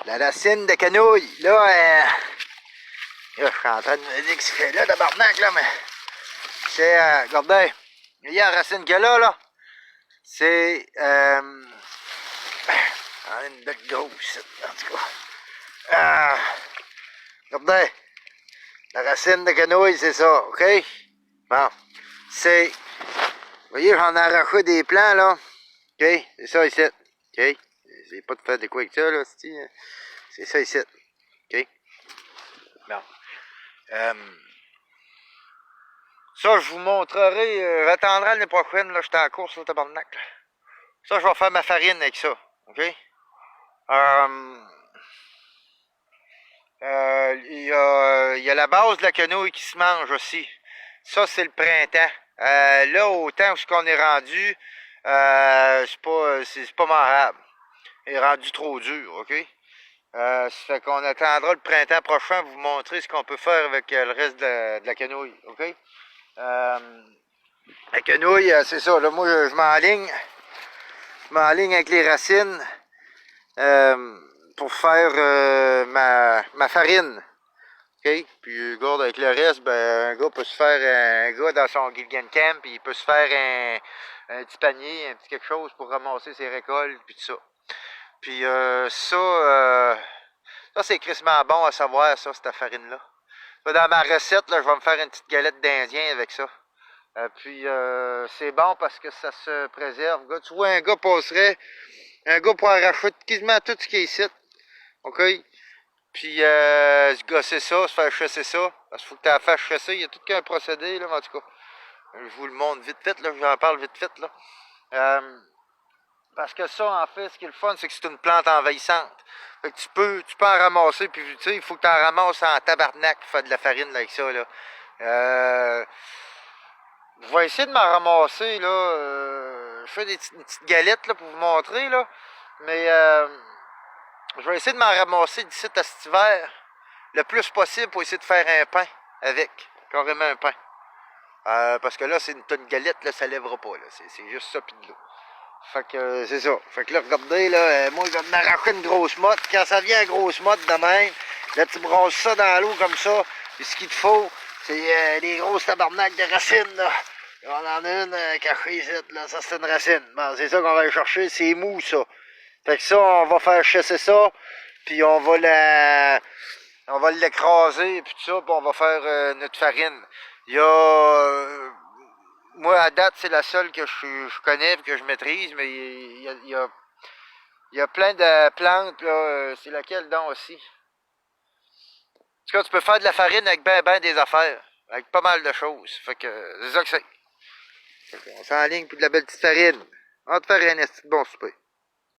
La racine de canouille. Là, je suis en train de me dire que c'est là, tabarnak, là, mais. C'est, regardez. Il y a la racine qu'il y a là. C'est, une belle grosse, en tout cas. Regardez. La racine de canouille, c'est ça, OK? Bon. C'est. Vous voyez, j'en ai arraché des plants, là. OK? C'est ça ici. OK? C'est pas de faire de quoi avec ça, là, c'est ça ici. OK? Bon. Ça, je vous montrerai. J'attendrai l'année prochaine, là, j'étais en course, là, tabarnak. Là. Ça, je vais faire ma farine avec ça. OK? Il y a la base de la quenouille qui se mange aussi. Ça, c'est le printemps. Là, au temps où on est rendu, c'est pas mangeable. Il est rendu trop dur, OK? Ça fait qu'on attendra le printemps prochain pour vous montrer ce qu'on peut faire avec le reste de la quenouille, OK? La quenouille, c'est ça. Là, moi, je m'enligne. Je m'enligne avec les racines pour faire ma farine. OK? Puis, regarde, avec le reste, ben, un gars peut se faire, un gars dans son Gilligan Camp, il peut se faire un petit panier, un petit quelque chose pour ramasser ses récoltes, puis tout ça. Puis, ça, c'est crissement bon à savoir, ça, cette farine-là. Dans ma recette, là, je vais me faire une petite galette d'Indien avec ça. Puis, c'est bon parce que ça se préserve. Gars, tu vois, un gars passerait, un gars pourrait arracher quasiment tout ce qui est ici. OK? Puis, se gosser ça, se faire chasser ça. Parce qu'il faut que tu la fasses chasser. Il y a tout qu'un procédé, là, mais en tout cas. Je vous le montre vite, vite, là. J'en parle vite, vite, là. Parce que ça, en fait, ce qui est le fun, c'est que c'est une plante envahissante. Fait que tu peux en ramasser, puis tu sais, il faut que tu en ramasses en tabarnak pour faire de la farine là, avec ça, là. Je vais essayer de m'en ramasser, là. Je fais une petite galette, là, pour vous montrer, là. Mais, je vais essayer de m'en ramasser d'ici à cet hiver, le plus possible pour essayer de faire un pain avec. Carrément un pain. Parce que là, c'est une galette, là, ça lèvera pas, là. C'est juste ça, pis de l'eau. Fait que c'est ça. Fait que là, regardez, là, moi, je vais m'arracher une grosse motte. Quand ça vient à grosse motte de même, là, tu brasses ça dans l'eau comme ça. Puis ce qu'il te faut, c'est des grosses tabarnaks de racines, là. On en a une cachée ici, là. Ça, c'est une racine. Bon, c'est ça qu'on va aller chercher. C'est mou, ça. Fait que ça, on va faire chasser ça. Puis on va l'écraser, puis tout ça. Puis on va faire notre farine. Il y a... moi, à date, c'est la seule que je connais et que je maîtrise, mais il y a plein de plantes, là. C'est laquelle donc aussi? En tout cas, tu peux faire de la farine avec ben des affaires. Avec pas mal de choses. Fait que c'est ça que c'est. On s'enligne pour de la belle petite farine. On va te faire un petit bon souper.